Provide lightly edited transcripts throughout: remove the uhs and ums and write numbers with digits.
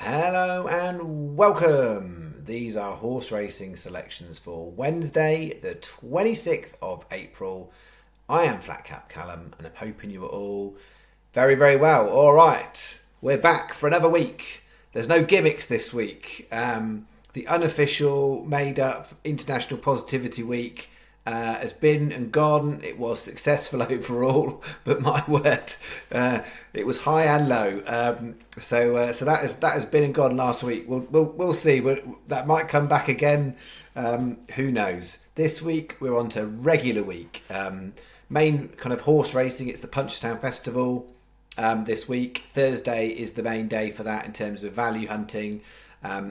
Hello and welcome. These are horse racing selections for Wednesday, the 26th of April. I am Flatcap Callum and I'm hoping you are all very, very well. All right, we're back for another week. There's no gimmicks this week. The unofficial, made up International Positivity Week has been and gone. It was successful overall, but my word, it was high and low. So that has been and gone last week. We'll see. That might come back again. Who knows? This week we're on to regular week. Main kind of horse racing. It's the Punchestown Festival. This week Thursday is the main day for that in terms of value hunting.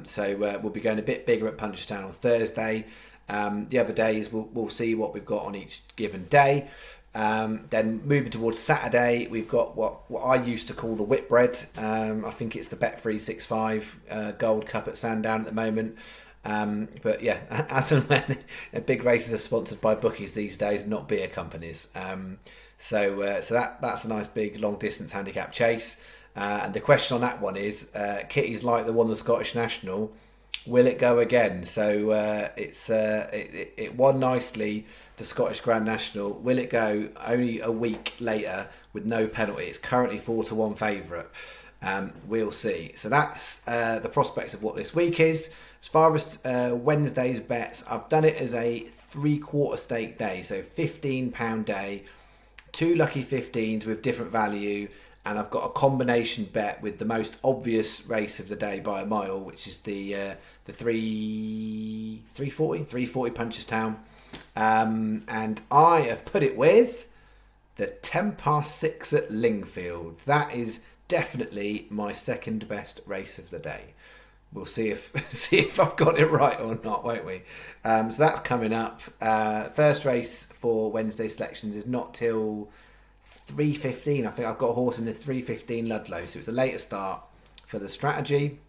So we'll be going a bit bigger at Punchestown on Thursday. The other days we'll see what we've got on each given day. Then moving towards Saturday, we've got what I used to call the Whitbread. I think it's the Bet365 Gold Cup at Sandown at the moment. But yeah, as and when big races are sponsored by bookies these days, not beer companies. So that's a nice big long distance handicap chase. And the question on that one is, Kitty's like the one the Scottish National. Will it go again? So it won nicely the Scottish Grand National. Will it go only a week later with no penalty? It's currently 4-1 favourite. We'll see. So that's the prospects of what this week is. As far as Wednesday's bets, I've done it as a 3/4 stake day, so £15 day, 2 lucky 15s with different value. And I've got a combination bet with the most obvious race of the day by a mile, which is the 340 Punchestown. And I have put it with the 6:10 at Lingfield. That is definitely my second best race of the day. We'll see if I've got it right or not, won't we? So that's coming up. First race for Wednesday selections is not till 3:15. I think I've got a horse in the 3:15 Ludlow, so it's a later start for the strategy.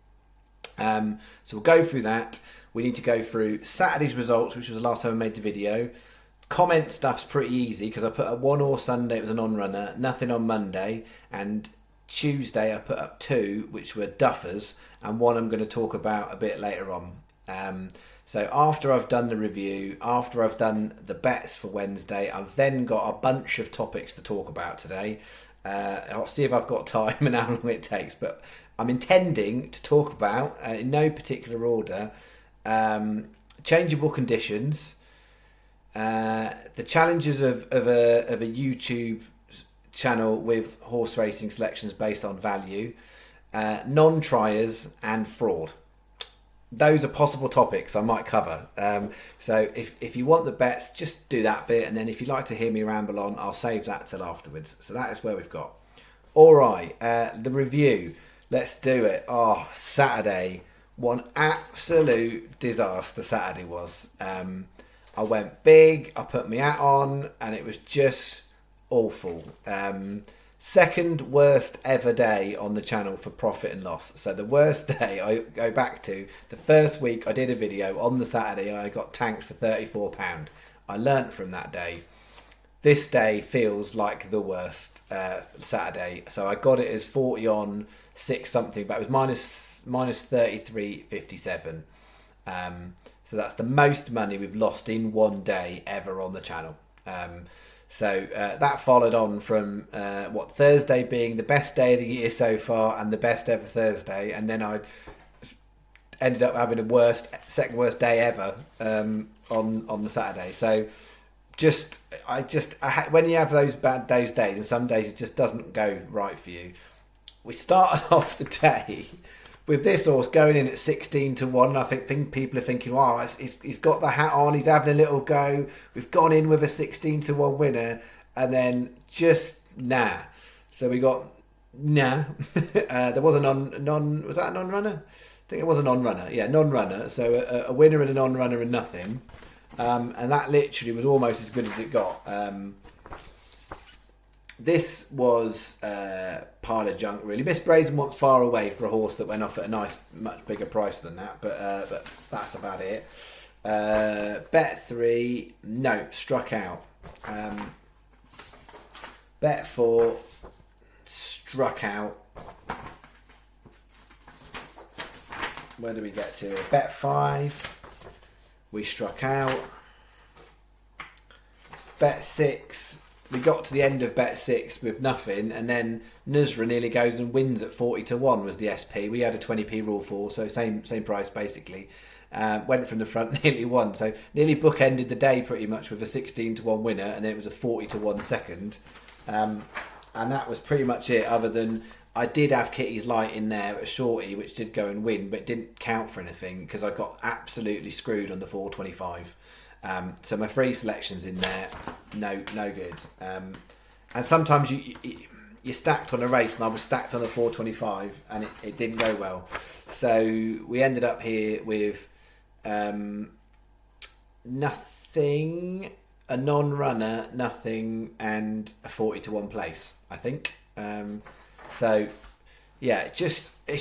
So we'll go through that. We need to go through Saturday's results, which was the last time I made the video. Comment stuff's pretty easy because I put up 1 or Sunday, it was an on-runner, nothing on Monday, and Tuesday I put up 2, which were duffers, and one I'm going to talk about a bit later on. So after I've done the review, after I've done the bets for Wednesday, I've then got a bunch of topics to talk about today. I'll see if I've got time and how long it takes, but I'm intending to talk about, in no particular order, changeable conditions, the challenges of a YouTube channel with horse racing selections based on value, non-triers and fraud. Those are possible topics I might cover. So if you want the bets, just do that bit. And then if you'd like to hear me ramble on, I'll save that till afterwards. So that is where we've got. All right, the review. Let's do it. Oh, Saturday. One absolute disaster Saturday was. I went big. I put my hat on. And it was just awful. Second worst ever day on the channel for profit and loss. So the worst day I go back to, the first week I did a video on the Saturday, I got tanked for £34. I learnt from that day. This day feels like the worst Saturday. So I got it as 40 on 6 something, but it was minus 33.57. So that's the most money we've lost in one day ever on the channel. So that followed on from Thursday being the best day of the year so far and the best ever Thursday, and then I ended up having the second worst day ever on the Saturday. So when you have those days, and some days it just doesn't go right for you. We started off the day with this horse going in at 16-1, and I think people are thinking, "Oh, he's got the hat on, he's having a little go." We've gone in with a 16-1 winner, and then just nah. So we got nah. There was a non. Was that a non-runner? I think it was a non-runner. Yeah, non-runner. So a winner and a non-runner and nothing, and that literally was almost as good as it got. This was pile of junk, really. Miss Brazen went far away for a horse that went off at a nice, much bigger price than that, but that's about it. Bet 3, no, struck out. Bet 4, struck out. where do we get to? Bet 5. We struck out. Bet 6. We got to the end of bet 6 with nothing, and then Nusra nearly goes and wins at 40-1 was the SP. We had a 20p rule for, so same price basically. Went from the front, nearly won. So nearly bookended the day pretty much with a 16-1 winner, and then it was a 40-1 second. And that was pretty much it, other than I did have Kitty's Light in there at a shorty, which did go and win, but it didn't count for anything because I got absolutely screwed on the 425. So my free selection's in there, no good. And sometimes you're stacked on a race, and I was stacked on a 425, and it didn't go well. So we ended up here with nothing, a non-runner, nothing, and a 40-1 place, I think. So yeah, it's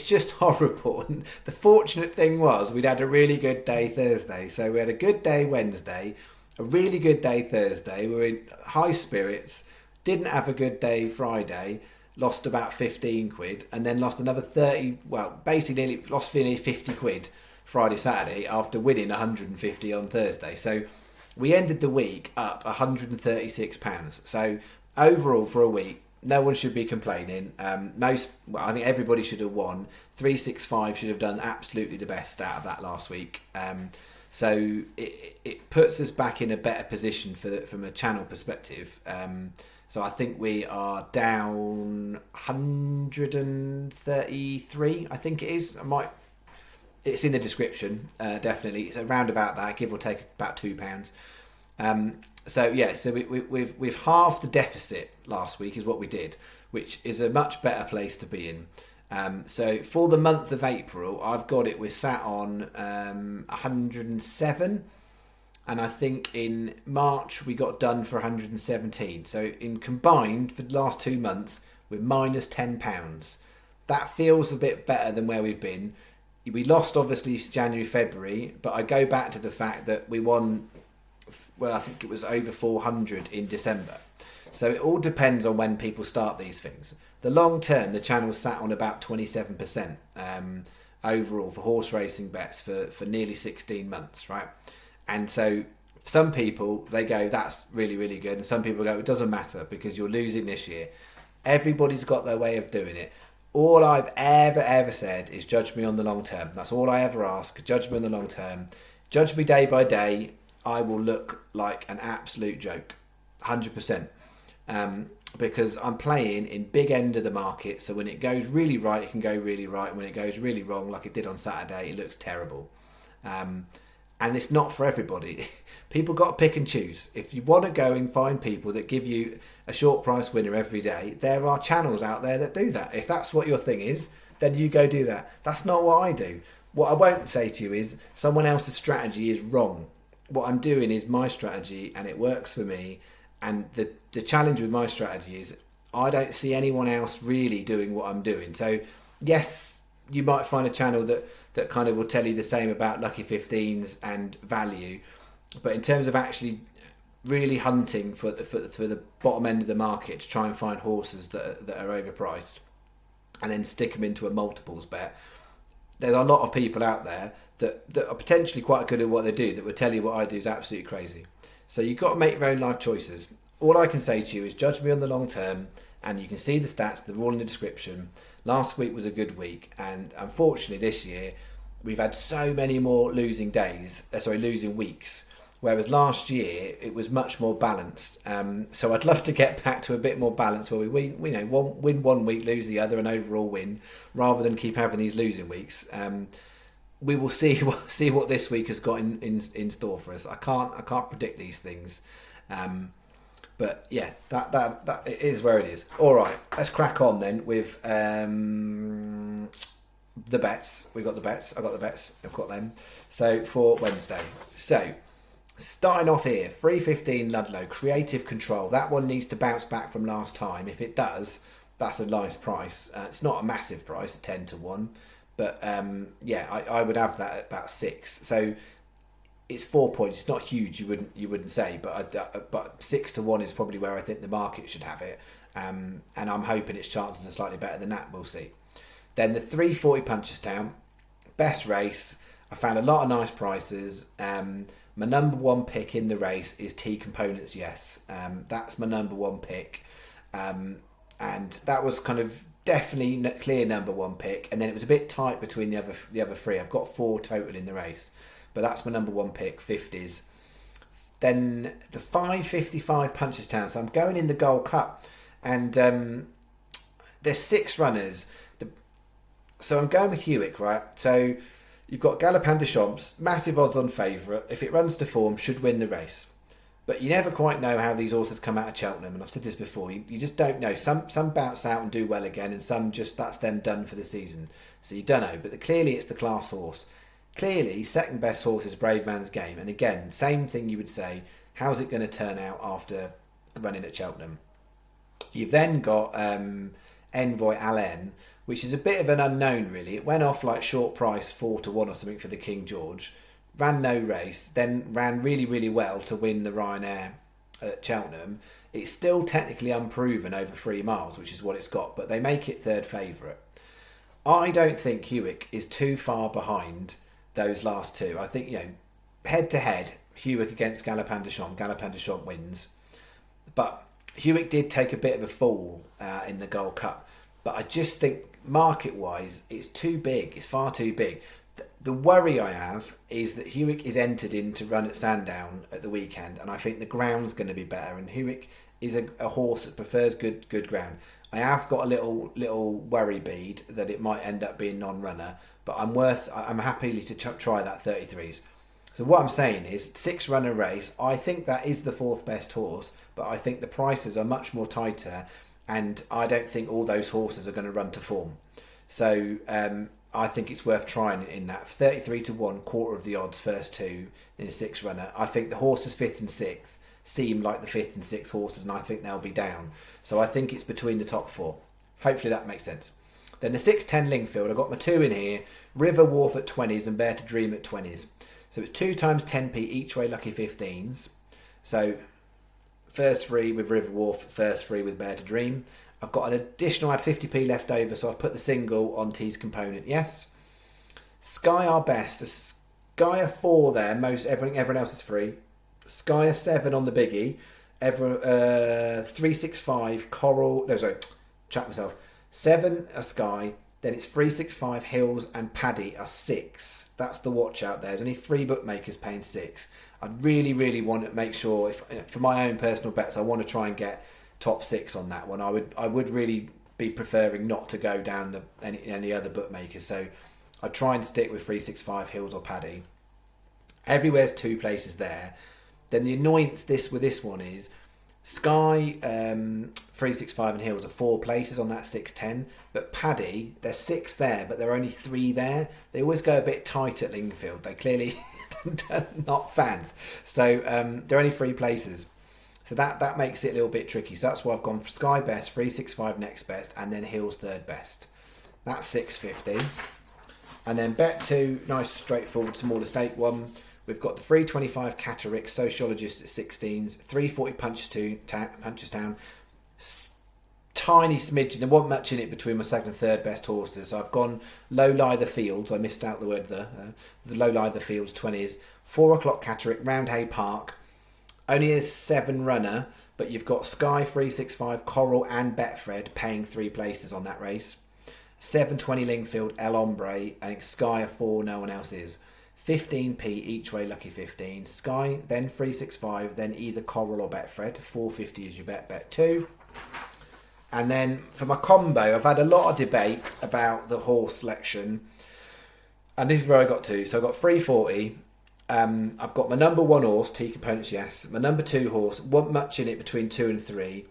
just horrible. And the fortunate thing was we'd had a really good day Thursday. So we had a good day Wednesday, a really good day Thursday. We were in high spirits, didn't have a good day Friday, lost about 15 quid, and then lost another 30, well, basically nearly lost nearly 50 quid Friday, Saturday after winning 150 on Thursday. So we ended the week up £136. So overall for a week, no one should be complaining. I think everybody should have won. 365 should have done absolutely the best out of that last week. So it puts us back in a better position from a channel perspective. So I think we are down 133. I think it is. It's in the description. Definitely, it's around about that, give or take about £2. So we've halved the deficit last week is what we did, which is a much better place to be in. So for the month of April, I've got it, we're sat on 107, and I think in March we got done for 117. So in combined for the last 2 months, we're minus £10. That feels a bit better than where we've been. We lost obviously January, February, but I go back to the fact that we won, well, I think it was over 400 in December. So it all depends on when people start these things. The long term, the channel's sat on about 27% overall for horse racing bets for nearly 16 months, right? And so some people, they go, that's really, really good. And some people go, it doesn't matter because you're losing this year. Everybody's got their way of doing it. All I've ever said is judge me on the long term. That's all I ever ask. Judge me on the long term. Judge me day by day. I will look like an absolute joke, 100%. Because I'm playing in big end of the market. So when it goes really right, it can go really right. And when it goes really wrong, like it did on Saturday, it looks terrible. And it's not for everybody. People got to pick and choose. If you want to go and find people that give you a short price winner every day, there are channels out there that do that. If that's what your thing is, then you go do that. That's not what I do. What I won't say to you is someone else's strategy is wrong. What I'm doing is my strategy and it works for me. And the challenge with my strategy is I don't see anyone else really doing what I'm doing. So yes, you might find a channel that kind of will tell you the same about Lucky 15s and value. But in terms of actually really hunting for the bottom end of the market to try and find horses that are overpriced and then stick them into a multiples bet, there's a lot of people out there that are potentially quite good at what they do that will tell you what I do is absolutely crazy. So you've got to make your own life choices. All I can say to you is judge me on the long term, and you can see the stats, they're all in the description. Last week was a good week, and unfortunately this year we've had so many more losing weeks, whereas last year it was much more balanced. So I'd love to get back to a bit more balance where we win 1 week, lose the other, and overall win, rather than keep having these losing weeks. We will see what this week has got in store for us. I can't predict these things, but yeah, that it is where it is. All right, let's crack on then with the bets. We got the bets. I got the bets. I've got them. So for Wednesday, starting off here, 315 Ludlow, creative control. That one needs to bounce back from last time. If it does, that's a nice price. It's not a massive price, 10-1. But I would have that at about 6. So it's 4 points. It's not huge. You wouldn't say, but 6-1 is probably where I think the market should have it. And I'm hoping its chances are slightly better than that. We'll see. Then the 340 Punchestown, best race. I found a lot of nice prices. My number one pick in the race is T Components Yes. That's my number one pick. And that was kind of definitely clear number one pick. And then it was a bit tight between the other three. I've got 4 total in the race. But that's my number one pick, 50s. Then the 5.55 Punchestown. So I'm going in the Gold Cup. And there's 6 runners. So I'm going with Hewick, right? So you've got Galopin de Champs, massive odds on favourite. If it runs to form, should win the race. But you never quite know how these horses come out of Cheltenham. And I've said this before. You just don't know. Some bounce out and do well again. And some just, that's them done for the season. So you don't know. But clearly it's the class horse. Clearly, second best horse is Brave Man's Game. And again, same thing you would say. How's it going to turn out after running at Cheltenham? You've then got Envoy Allen, which is a bit of an unknown, really. It went off like short price 4-1 or something for the King George. Ran no race, then ran really, really well to win the Ryanair at Cheltenham. It's still technically unproven over 3 miles, which is what it's got, but they make it third favourite. I don't think Hewick is too far behind those last 2. I think, head to head, Hewick against Galopin de Champs. Galopin de Champs wins. But Hewick did take a bit of a fall in the Gold Cup. But I just think, market-wise, it's too big. It's far too big. The worry I have is that Hewick is entered in to run at Sandown at the weekend. And I think the ground's going to be better. And Hewick is a horse that prefers good ground. I have got a little worry bead that it might end up being non-runner. But I'm happy to try that 33s. So what I'm saying is 6 runner race. I think that is the 4th best horse, but I think the prices are much more tighter, and I don't think all those horses are going to run to form. So I think it's worth trying in that 33-1, quarter of the odds, first 2 in a 6 runner. I think the horses 5th and 6th seem like the 5th and 6th horses, and I think they'll be down. So I think it's between the top 4. Hopefully that makes sense. Then the 6.10 Lingfield, I've got my 2 in here. River Wharf at 20s and Bear to Dream at 20s. So it's 2 times 10p each way lucky 15s. So first 3 with River Wharf, first 3 with Bear to Dream. I've got an additional, I had 50p left over, so I've put the single on T's Component. Yes. Sky are best. The Sky are 4 there. Everyone else is free. Sky are 7 on the biggie. 365 Coral. No, sorry. Chat myself. 7 are Sky, then it's 365 Hills and Paddy are 6. That's the watch out there. There's only 3 bookmakers paying 6. I'd really, really want to make sure, for my own personal bets, I want to try and get top 6 on that one. I would really be preferring not to go down any other bookmakers. So I'd try and stick with 365 Hills or Paddy. Everywhere's 2 places there. Then the annoyance with this one is Sky, 365 and Hills are 4 places on that 6.10, but Paddy, there's 6 there, but there are only 3 there. They always go a bit tight at Lingfield. They clearly not fans, so there are only 3 places. So that makes it a little bit tricky. So that's why I've gone for Sky best, 365 next best, and then Hills third best. That's 6.50, and then bet 2, nice straightforward smaller stake one. We've got the 325 Catterick, Sociologist at 16s, 340 Punchestown, tiny smidgen. There wasn't much in it between my second and third best horses. So I've gone Low Lie the Fields. I missed out the word there. The Low Lie the Fields 20s. 4 o'clock Catterick, Roundhay Park. Only a 7 runner, but you've got Sky 365, Coral and Betfred paying 3 places on that race. 720 Lingfield, El Hombre. I think Sky are 4, no one else is. 15p each way lucky 15. Sky, then 365, then either Coral or Betfred. 450 is your bet 2. And then for my combo, I've had a lot of debate about the horse selection. And this is where I got to. So I've got 340. I've got my number 1 horse, T Components Yes. My number 2 horse, wasn't much in it between 2 and 3.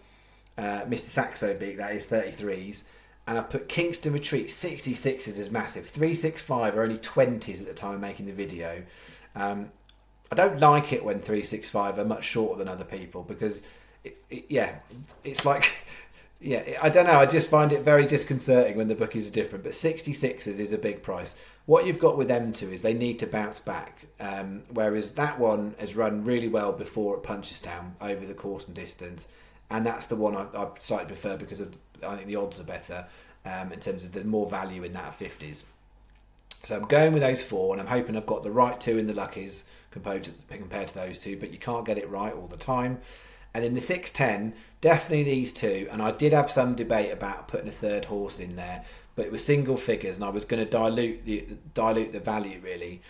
Mr. Saxo Beak, that is 33s. And I've put Kingston Retreat, 66s is massive. 365 are only 20s at the time of making the video. I don't like it when 365 are much shorter than other people because, it's like, I don't know. I just find it very disconcerting when the bookies are different. But 66s is a big price. What you've got with them two is they need to bounce back. Whereas that one has run really well before at Punchestown over the course and distance. And that's the one I slightly prefer because I think the odds are better in terms of there's more value in that at 50s. So I'm going with those 4, and I'm hoping I've got the right 2 in the luckies compared to those 2, but you can't get it right all the time. And in the 6-10, definitely these 2, and I did have some debate about putting a third horse in there, but it was single figures, and I was going to dilute the value really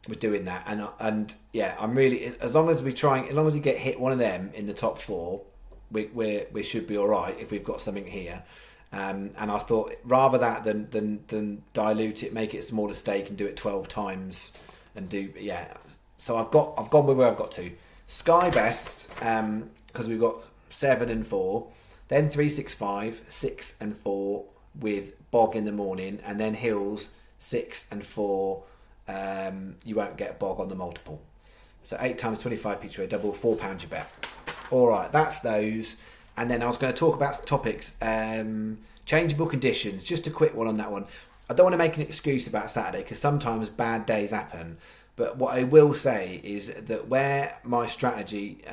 with doing that. And yeah, I'm really, as long as we get hit one of them in the top 4, we should be all right if we've got something here. And I thought rather that than dilute it, make it a smaller stake and do it 12 times and do So I've gone with where I've got to. Sky Best, because we've got 7 and 4, then 3, 6, 5, 6 and 4 with Bog in the morning, and then Hills 6 and 4. You won't get Bog on the multiple. So 8 times 25p trade, double, £4 you bet. All right, that's those. And then I was going to talk about some topics. Changeable conditions, just a quick one on that one. I don't want to make an excuse about Saturday because sometimes bad days happen. But what I will say is that where my strategy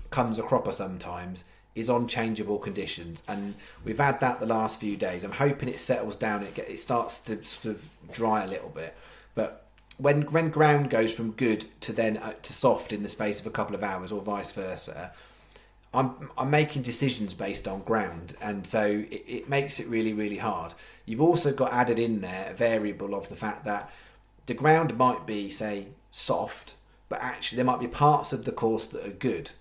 comes a cropper sometimes is on changeable conditions. And we've had that the last few days. I'm hoping it settles down and it starts to sort of dry a little bit. But when ground goes from good to then to soft in the space of a couple of hours or vice versa, I'm making decisions based on ground, and so it makes it really, really hard. You've also got added in there a variable of the fact that the ground might be, say, soft, but actually there might be parts of the course that are good,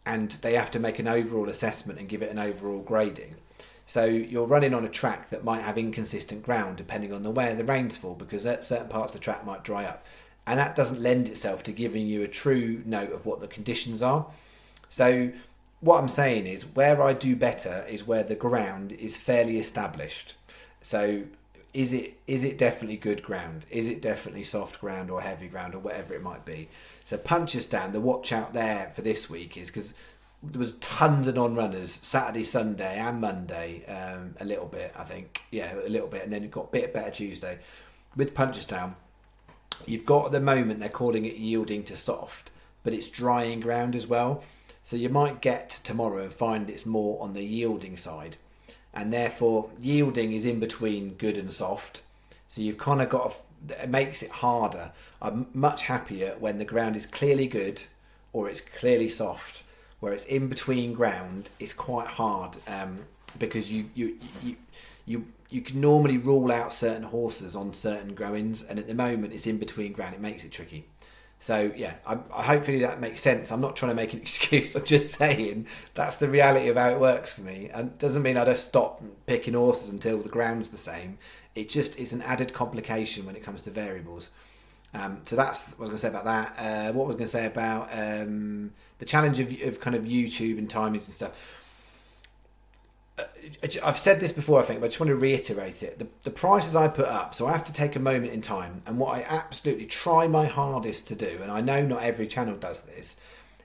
and they have to make an overall assessment and give it an overall grading. So you're running on a track that might have inconsistent ground depending on where the rains fall, because certain parts of the track might dry up, and that doesn't lend itself to giving you a true note of what the conditions are. So what I'm saying is where I do better is where the ground is fairly established. So is it definitely good ground? Is it definitely soft ground or heavy ground or whatever it might be? So Punchestown, the watch out there for this week is because there was tons of non-runners Saturday, Sunday and Monday, a little bit, I think. Yeah, a little bit. And then it got a bit better Tuesday. With Punchestown, you've got at the moment, they're calling it yielding to soft, but it's drying ground as well. So you might get tomorrow and find it's more on the yielding side. And therefore, yielding is in between good and soft. So you've kind of got, it makes it harder. I'm much happier when the ground is clearly good or it's clearly soft. Where it's in between ground, it's quite hard because you can normally rule out certain horses on certain growings. And at the moment, it's in between ground. It makes it tricky. So yeah, hopefully that makes sense. I'm not trying to make an excuse. I'm just saying that's the reality of how it works for me. And it doesn't mean I just stop picking horses until the ground's the same. It's an added complication when it comes to variables. So that's what I was going to say about that. What was I going to say about the challenge of kind of YouTube and timings and stuff. I've said this before, I think, but I just want to reiterate it. The prices I put up, so I have to take a moment in time, and what I absolutely try my hardest to do, and I know not every channel does this,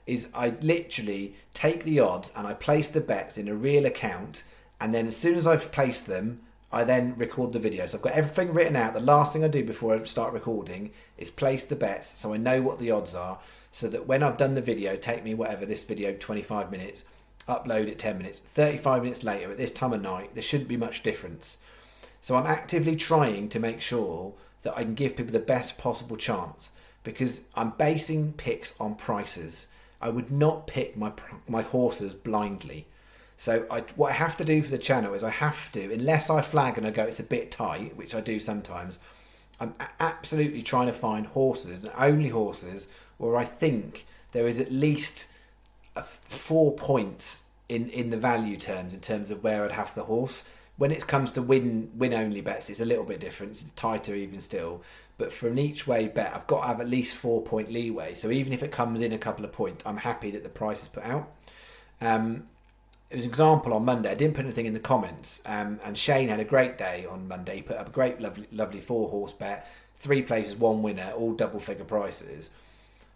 is I literally take the odds and I place the bets in a real account, and then as soon as I've placed them, I then record the video. So I've got everything written out. The last thing I do before I start recording is place the bets, so I know what the odds are, so that when I've done the video, take me whatever, this video 25 minutes, upload it 10 minutes, 35 minutes later at this time of night, there shouldn't be much difference. So I'm actively trying to make sure that I can give people the best possible chance, because I'm basing picks on prices. I would not pick my horses blindly. So what I have to do for the channel is I have to, unless I flag and I go it's a bit tight, which I do sometimes, I'm absolutely trying to find horses, and only horses, where I think there is at least 4 points in the value terms, in terms of where I'd have the horse. When it comes to win only bets, it's a little bit different. It's tighter even still. But for an each way bet, I've got to have at least 4 point leeway. So even if it comes in a couple of points, I'm happy that the price is put out. It was an example on Monday. I didn't put anything in the comments. And Shane had a great day on Monday. He put up a great, lovely 4-horse bet. 3 places, 1 winner, all double figure prices.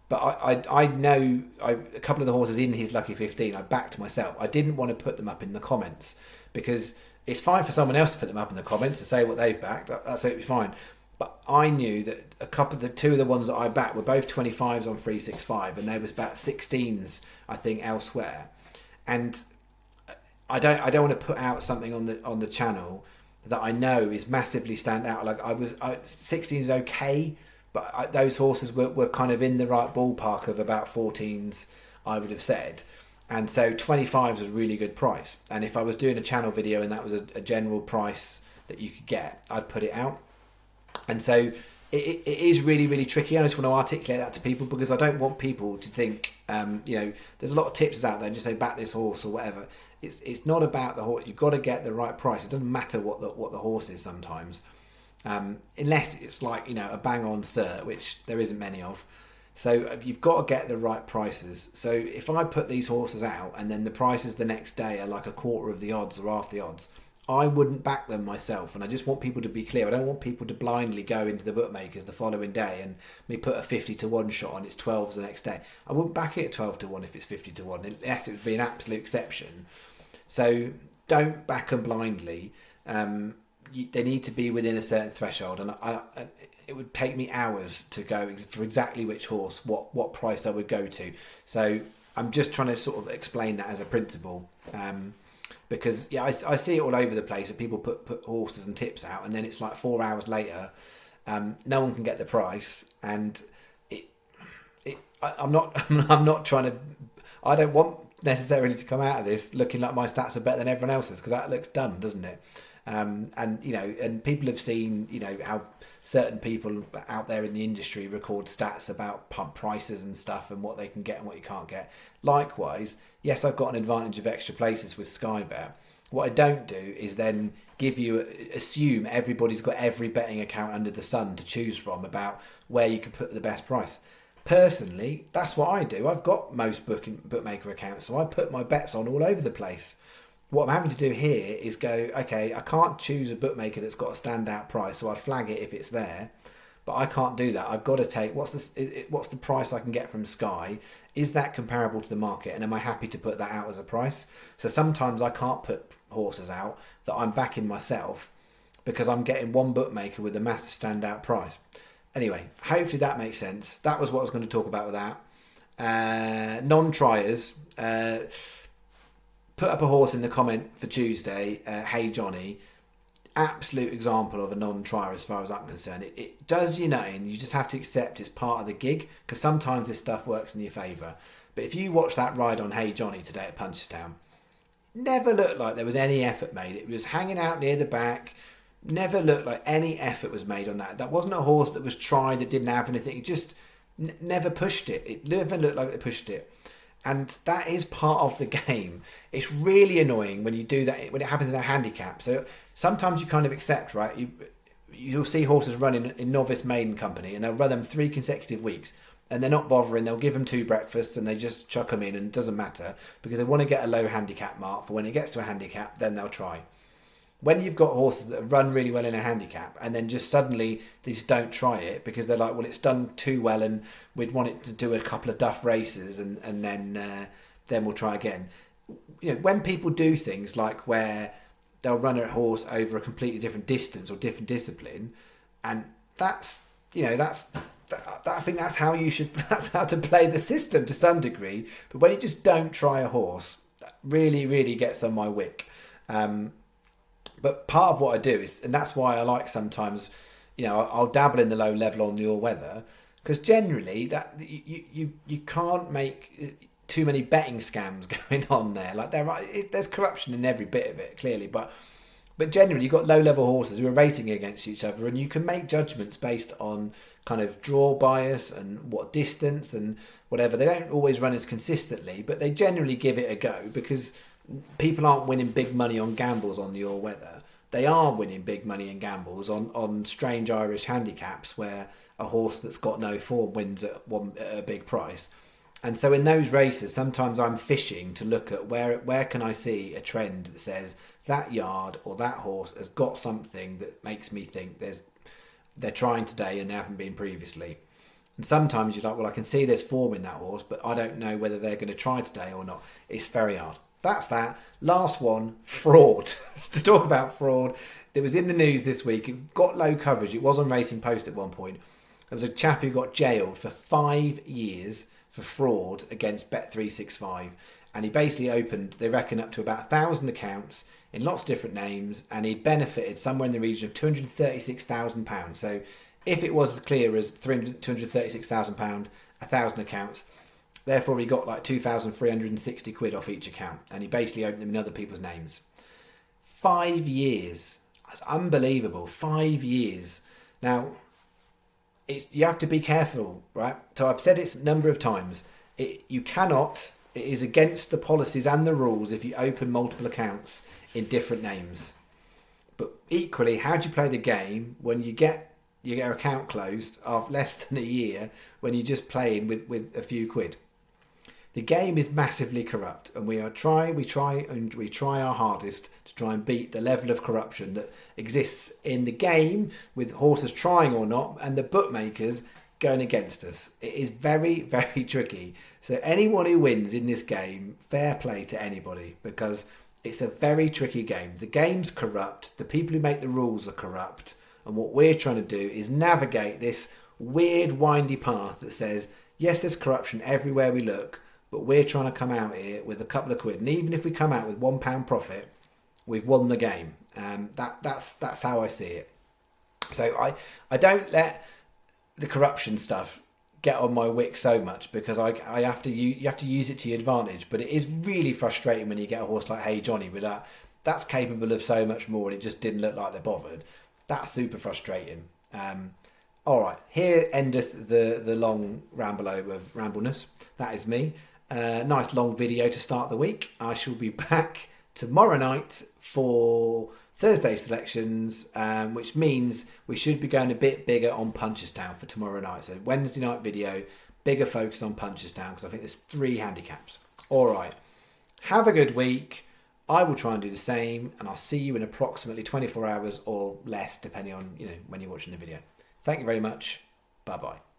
But I know a couple of the horses in his Lucky 15, I backed myself. I didn't want to put them up in the comments, because it's fine for someone else to put them up in the comments to say what they've backed. That's absolutely fine. But I knew that two of the ones that I backed were both 25s on 365, and there was about 16s, I think, elsewhere. And I don't want to put out something on the channel that I know is massively stand out. Like 16 is okay, but those horses were kind of in the right ballpark of about 14s, I would have said. And so 25 was a really good price. And if I was doing a channel video and that was a general price that you could get, I'd put it out. And so it is really, really tricky. I just want to articulate that to people because I don't want people to think, there's a lot of tips out there, just say back this horse or whatever. It's not about the horse. You've got to get the right price. It doesn't matter what the horse is sometimes, unless it's like, a bang on cert, which there isn't many of. So you've got to get the right prices. So if I put these horses out and then the prices the next day are like a quarter of the odds or half the odds, I wouldn't back them myself. And I just want people to be clear. I don't want people to blindly go into the bookmakers the following day and me put a 50-1 shot on, it's 12s the next day. I wouldn't back it at 12-1 if it's 50-1, unless it would be an absolute exception. So don't back them blindly. They need to be within a certain threshold. And it would take me hours to go for exactly which horse, what price I would go to. So I'm just trying to sort of explain that as a principle. Because I see it all over the place. That people put horses and tips out, and then it's like 4 hours later, no one can get the price. And I'm not trying to. I don't want necessarily to come out of this looking like my stats are better than everyone else's, because that looks dumb, doesn't it? And people have seen how certain people out there in the industry record stats about pump prices and stuff and what they can get and what you can't get. Likewise, yes, I've got an advantage of extra places with Sky Bet. What I don't do is then assume everybody's got every betting account under the sun to choose from about where you can put the best price. Personally, that's what I do. I've got most bookmaker accounts, so I put my bets on all over the place. What I'm having to do here is go, okay, I can't choose a bookmaker that's got a standout price, so I flag it if it's there, but I can't do that. I've got to take what's the price I can get from Sky. Is that comparable to the market, and am I happy to put that out as a price? So sometimes I can't put horses out that I'm backing myself because I'm getting one bookmaker with a massive standout price. Anyway, hopefully that makes sense. That was what I was going to talk about with that. Non-triers. Put up a horse in the comment for Tuesday, Hey Johnny. Absolute example of a non-trier as far as I'm concerned. It does you nothing. You just have to accept it's part of the gig, because sometimes this stuff works in your favour. But if you watch that ride on Hey Johnny today at Punchestown, never looked like there was any effort made. It was hanging out near the back. Never looked like any effort was made on that. That wasn't a horse that was tried, that didn't have anything. It just never pushed it. It never looked like they pushed it. And that is part of the game. It's really annoying when you do that, when it happens in a handicap. So sometimes you kind of accept, right? You'll see horses running in novice maiden company, and they'll run them 3 consecutive weeks, and they're not bothering. They'll give them 2 breakfasts and they just chuck them in, and it doesn't matter, because they want to get a low handicap mark for when it gets to a handicap, then they'll try. When you've got horses that run really well in a handicap and then just suddenly they just don't try it because they're like, well, it's done too well and we'd want it to do a couple of duff races and then we'll try again. When people do things like where they'll run a horse over a completely different distance or different discipline, and I think that's how that's how to play the system to some degree. But when you just don't try a horse, that really, really gets on my wick. But part of what I do is, and that's why I like sometimes, I'll dabble in the low level on the all-weather, because generally that you can't make too many betting scams going on there. Like there's corruption in every bit of it, clearly, but generally you've got low-level horses who are racing against each other, and you can make judgments based on kind of draw bias and what distance and whatever. They don't always run as consistently, but they generally give it a go, because people aren't winning big money on gambles on the all-weather. They are winning big money in gambles on strange Irish handicaps where a horse that's got no form wins at a big price. And so in those races, sometimes I'm fishing to look at where can I see a trend that says that yard or that horse has got something that makes me think they're trying today and they haven't been previously. And sometimes you're like, well, I can see there's form in that horse, but I don't know whether they're going to try today or not. It's very hard. That's that. Last one, fraud. To talk about fraud, it was in the news this week. It got low coverage. It was on Racing Post at one point. There was a chap who got jailed for 5 years for fraud against Bet365. And he basically opened, they reckon, up to about 1,000 accounts in lots of different names, and he benefited somewhere in the region of £236,000. So if it was as clear as £236,000, 1,000 accounts, therefore he got like 2,360 quid off each account, and he basically opened them in other people's names. 5 years. That's unbelievable. 5 years. Now, you have to be careful, right? So I've said it a number of times. It is against the policies and the rules if you open multiple accounts in different names. But equally, how do you play the game when you get your account closed after less than a year when you're just playing with a few quid? The game is massively corrupt, and we try our hardest to try and beat the level of corruption that exists in the game, with horses trying or not, and the bookmakers going against us. It is very, very tricky. So anyone who wins in this game, fair play to anybody, because it's a very tricky game. The game's corrupt, the people who make the rules are corrupt, and what we're trying to do is navigate this weird, windy path that says, yes, there's corruption everywhere we look, but we're trying to come out here with a couple of quid. And even if we come out with £1 profit, we've won the game. That's how I see it. So I don't let the corruption stuff get on my wick so much, because you have to use it to your advantage. But it is really frustrating when you get a horse like Hey Johnny with that's capable of so much more, and it just didn't look like they're bothered. That's super frustrating. All right, here endeth the long ramble-o of rambleness. That is me. Nice long video to start the week. I shall be back tomorrow night for Thursday selections, which means we should be going a bit bigger on Punchestown for tomorrow night. So Wednesday night video, bigger focus on Punchestown, because I think there's 3 handicaps. All right, have a good week. I will try and do the same, and I'll see you in approximately 24 hours or less, depending on when you're watching the video. Thank you very much. Bye-bye.